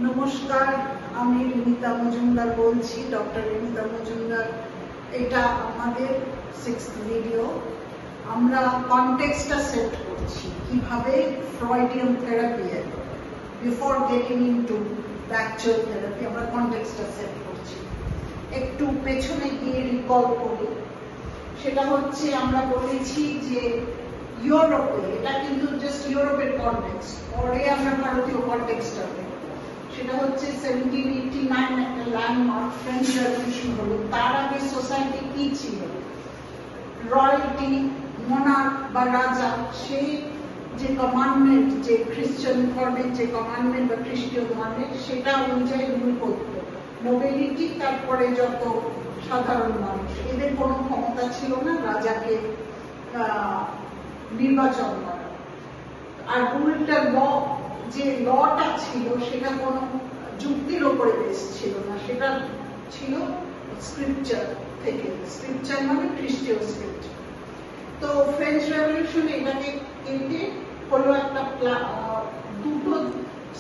নমস্কার, আমি রিমিতা মজুমদার বলছি, ডক্টর রিমিতা মজুমদার। এটা আমাদের 6th ভিডিও। আমরা কনটেক্সটটা সেট করছি কিভাবে ফ্রয়েডিয়ান থেরাপি এলো। Before getting into the actual therapy আমরা কনটেক্সটটা সেট করছি। একটু পেছনে গিয়ে রিকল করি। সেটা হচ্ছে আমরা বলেছি যে ইউরোপে, এটা কিন্তু জাস্ট ইউরোপের কনটেক্সট, পরে আমরা ভারতীয় কনটেক্সটটা দেখব। সেটা হচ্ছে 1789 একটা ল্যান্ডমার্ক ফ্রেঞ্চ রেভলিউশন হলো। তার আগে সোসাইটি কি ছিল? রয়্যালটি, মোনার্ক বা রাজা, সেই যে কমান্ডমেন্ট, যে খ্রিস্টান ধর্মের যে কমান্ডমেন্ট বা খ্রিস্টীয় ধর্মের, সেটা অনুযায়ী রুল করত নোবেলিটি, তারপরে যত সাধারণ মানুষ। এদের কোনো ক্ষমতা ছিল না রাজাকে নির্বাচন করা। আর রুলটা যে লটা ছিল সেটা কোনো যুক্তির উপরে বেস ছিল না, সেটা ছিল স্ক্রিপচার থেকে। স্ক্রিপচার মানে খ্রিস্টীয় স্ক্রিপচার। তো ফ্রেঞ্চ রেভলিউশনে এটাকে কেটে হলো একটা দুটো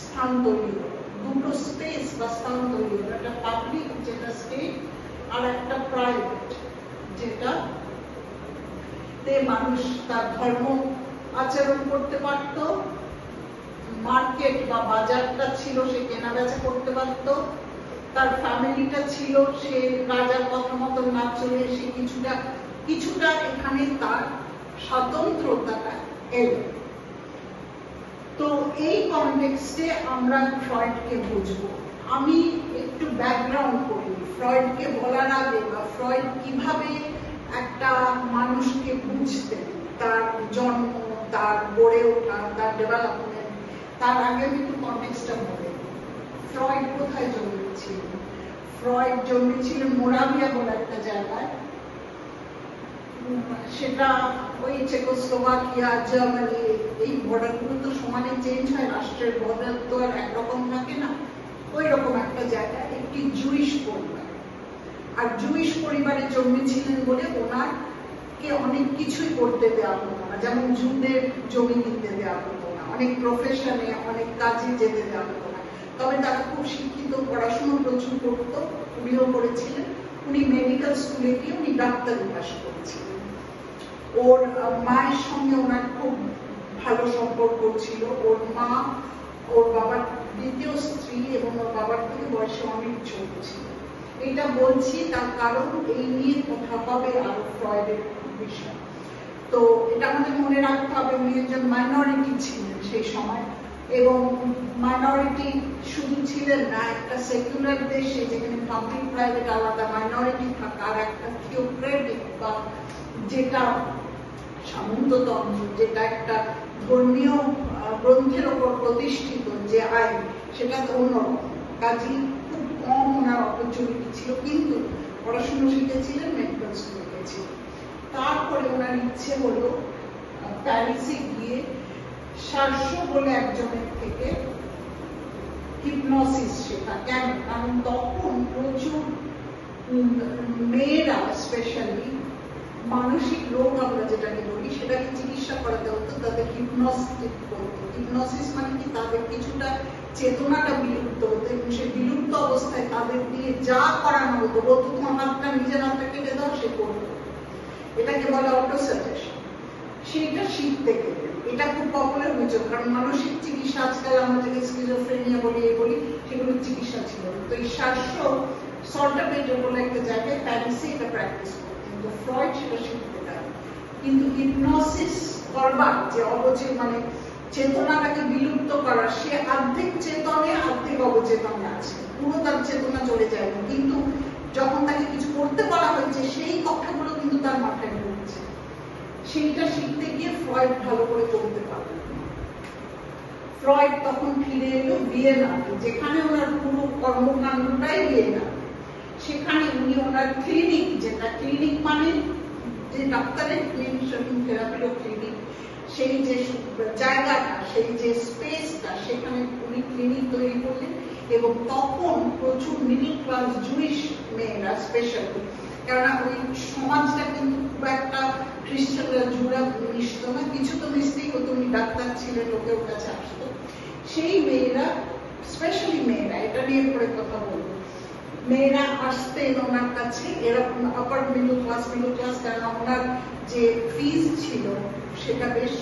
স্থান তৈরি হলো, দুটো স্পেস বা স্থান তৈরি হলো। একটা পাবলিক যেটা স্টেট, আর একটা প্রাইভেট যেটা মানুষ তার ধর্ম আচরণ করতে পারত, মার্কেট বা বাজারটা ছিল, সে কেনা বেচা করতে পারত, তার ফ্যামিলিটা ছিল, সে রাজার কথা মতো না চলে সে কিছুটা এখানে তার স্বতন্ত্রতাটা এলো। তো এই কনটেক্সটে আমরা ফ্রয়েডকে বুঝবো। আমি একটু ব্যাকগ্রাউন্ড করি ফ্রয়েডকে বলার আগে, বা ফ্রয়েড কিভাবে একটা মানুষকে বুঝতেন, তার জন্ম, তার গড়ে ওঠা, তার ডেভেলপমেন্ট। তার আগে আমি একটু কনটেক্সটটা বলি। ফ্রয়েড কোথায় জন্মেছিলেন? ফ্রয়েড জন্মেছিলেন মোরাভিয়া বলে একটা জায়গায়। সেটা ওই চেকোস্লোভাকিয়া, জার্মানি, এই বর্ডারগুলো তো সমানে চেঞ্জ হয়, রাষ্ট্রের বর্ডার তো আর একরকম থাকে না। ওই রকম একটা জায়গায় একটি জুইশ পরিবার। আর জুইশ পরিবারে জন্মেছিলেন বলে ওনারকে অনেক কিছুই করতে দেওয়া হতো না। যেমন জুদের জমি নিতে দেওয়া হতো না, অনেক প্রফেশনে, অনেক কাজে যেতে দেওয়া হতো না। তবে তারা খুব শিক্ষিত, পড়াশোনা প্রচুর করতো, উনিও করেছিলেন। উনি মেডিকেল স্কুলে গিয়ে উনি ডাক্তারি পাশ করেছিলেন। ওর মায়ের সঙ্গে ওনার খুব ভালো সম্পর্ক ছিল। ওর মা ওর বাবার দ্বিতীয় স্ত্রী এবং ওর বাবার থেকে বয়সে অনেক ছোট ছিল। এটা বলছি তার কারণ এই নিয়ে কথা হবে আরো ফ্রয়েডের বিষয়। তো এটা আমাদের মনে রাখতে হবে, উনি একজন মাইনরিটি ছিলেন সেই সময়। এবং মাইনরিটি শুধু ছিলেন না, একটা সেকুলার দেশে যেখানে পাবলিক প্রাইভেট আলাদা, মাইনরিটি থাকা, আর একটা থিওক্রেটিক বা যেটা সামন্ততন্ত্র, যেটা একটা ধর্মীয় গ্রন্থের ওপর প্রতিষ্ঠিত যে আইন, সেটা তো অন্যরকম। কাজী খুব কম ওনার অপরচুনিটি ছিল, কিন্তু পড়াশুনো শিখেছিলেন, মেডিকেল স্কুলে গেছিলেন। তারপরে ওনার ইচ্ছে হলো প্যারিসে গিয়ে শার্শো বলে একজনের থেকে হিপনোসিস শেখা। কেন? কারণ তখন প্রচুর মেয়েরা, স্পেশালি মানসিক রোগ আমরা যেটাকে বলি, সেটাকে চিকিৎসা করাতে হতো, তাদের হিপনোসিস করতো। হিপনোসিস মানে কি? তাদের কিছুটা চেতনাটা বিলুপ্ত হতো, এবং সেই বিলুপ্ত অবস্থায় তাদের দিয়ে যা করানো হতো, বলতো তোমার হাতটা, নিজের হাতটা কেটে দাও, সে করতো। এটাকে বলে অটোসাজেশন। সেইটা শিখতে গেলে এটা খুব পপুলার হয়েছিল, কারণ মানসিক চিকিৎসা আজকাল আমরা যেটা স্কিজোফ্রেনিয়া বলি, এই বলি, সেগুলোর চিকিৎসা ছিল। তো এই শার্শো সল্টাবেটে বলে একটা জায়গায় প্যারিসে এটা প্র্যাকটিস করতেন। তো ফ্রয়েড সেটা শিখতে পারেন। কিন্তু হিপনোসিস করবার যে মানে চেতনাটাকে বিলুপ্ত করার, সে অর্ধেক চেতনে অর্ধেক অবচেতনে আছে, পুরো তার চেতনা চলে যায়নি। কিন্তু যখন তাকে কিছু করতে বলা হয়েছে, সেই কথাগুলো কিন্তু তার মাথায় ঢুকছে। সেইটা শিখতে গিয়ে ফ্রয়েড ভালো করে করতে পারলেন। ফ্রয়েড তখন ফিরে এলো ভিয়েনাতে, যেখানে ওনার পুরো কর্মকাণ্ডটাই ভিয়েনা। সেখানে উনি ওনার ক্লিনিক, যেটা ক্লিনিক মানে যে ডাক্তারের ক্লিনিক, থেরাপির ক্লিনিক, সেই যে জায়গাটা, সেই যে স্পেসটা, সেখানে উনি ক্লিনিক তৈরি করলেন। এবং তখন প্রচুর মিডল ক্লাস জুইশ মেয়েরা, স্পেশালি, কেননা ওই সমাজটা কিন্তু খুব একটা খ্রিস্টানরা জুড়া মিশত না, কিছু তো মিশতেই হতো। উনি ডাক্তার ছিলেন, লোকের কাছে আসতো। সেই মেয়েরা, স্পেশালি মেয়েরা, নিয়ে পরে কথা বলবো। মেয়েরা আসতেন ওনার কাছে, এরকম আপার মিডল ক্লাস, কারণ ওনার যে ফিজ ছিল সেটা বেশ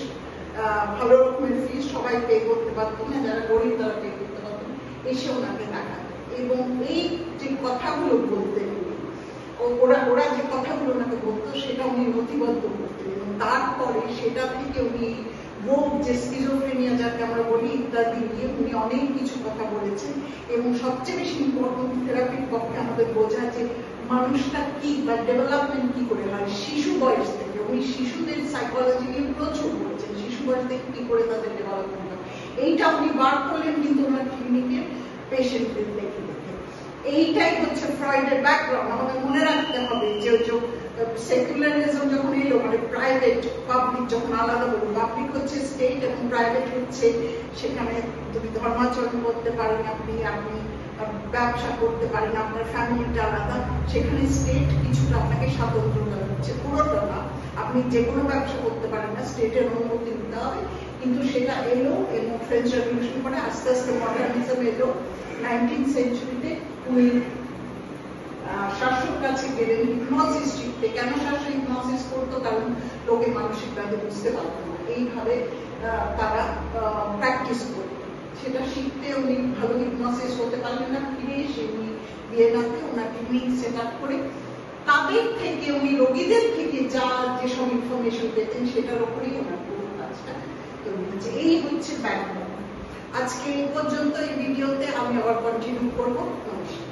ভালো রকমের ফিজ, সবাই পে করতে পারতো না, যারা গরিব তারা পে করতে পারতো না, এসে ওনাকে দেখাতো। এবং এই যে কথাগুলো বলতেন ওরা যে কথাগুলো ওনাকে বলতো সেটা উনি নথিবদ্ধ করতেন, এবং তারপরে সেটা থেকে উনি রোগ যে স্কিজোফ্রেনিয়া যাকে আমরা বলি ইত্যাদি নিয়ে উনি অনেক কিছু কথা বলেছেন। এবং সবচেয়ে বেশি ইম্পর্টেন্ট থেরাপির পক্ষে আমাদের বোঝা যে মানুষটা কি বা ডেভেলপমেন্ট কি করে হয় শিশু বয়স থেকে। উনি শিশুদের সাইকোলজি নিয়ে প্রচুর বলছেন, শিশু বয়স থেকে কি করে তাদের ডেভেলপমেন্ট হয়, এইটা উনি বার করলেন কিন্তু ওনার ক্লিনিকের পেশেন্টদের দেখে দেখে। এইটাই হচ্ছে ফ্রয়েডের ব্যাকগ্রাউন্ড। আমাদের মনে রাখতে হবে যে সেকুলারিজম যখন এলো, মানে প্রাইভেট পাবলিক যখন আলাদা বলবো, পাবলিক হচ্ছে স্টেট এবং প্রাইভেট হচ্ছে সেখানে তুমি ধর্মাচরণ করতে পারেন, আপনি ব্যবসা করতে পারেন, আপনার ফ্যামিলিটা আলাদা, সেখানে স্টেট কিছুটা আপনাকে স্বাতন্ত্র্যতা দিচ্ছে, পুরোটা না। আপনি যে কোনো ব্যবসা করতে পারেন না, স্টেটের অনুমতি নিতে হবে। কিন্তু সেটা এলো এবং ফ্রেঞ্চ রেভলিউশন পরে আস্তে আস্তে মডার্নিজম এলো 19th সেঞ্চুরিতে। উনি শাশ্বর কাছে গেলেন হিপনোসিস শিখতে। কেন শাশ্বর হিপনোসিস করতো? কারণ লোকে মানসিকভাবে বুঝতে পারত না, এইভাবে তারা প্র্যাকটিস করত। সেটা শিখতে উনি ভালো হিপনোসিস হতে পারলেন না, ফিরে এসে উনি ভিয়েনাতে ওনার ক্লিনিক সেট আপ করে তাদের থেকে উনি রোগীদের থেকে যেসব ইনফরমেশন পেতেন সেটার উপরেই ওনার পুরো কাজটা তৈরি হচ্ছে। এই হচ্ছে ব্যাকগ্রাউন্ড। আজকে এই পর্যন্ত এই ভিডিওতে আমি আবার কন্টিনিউ করবো। নমস্কার।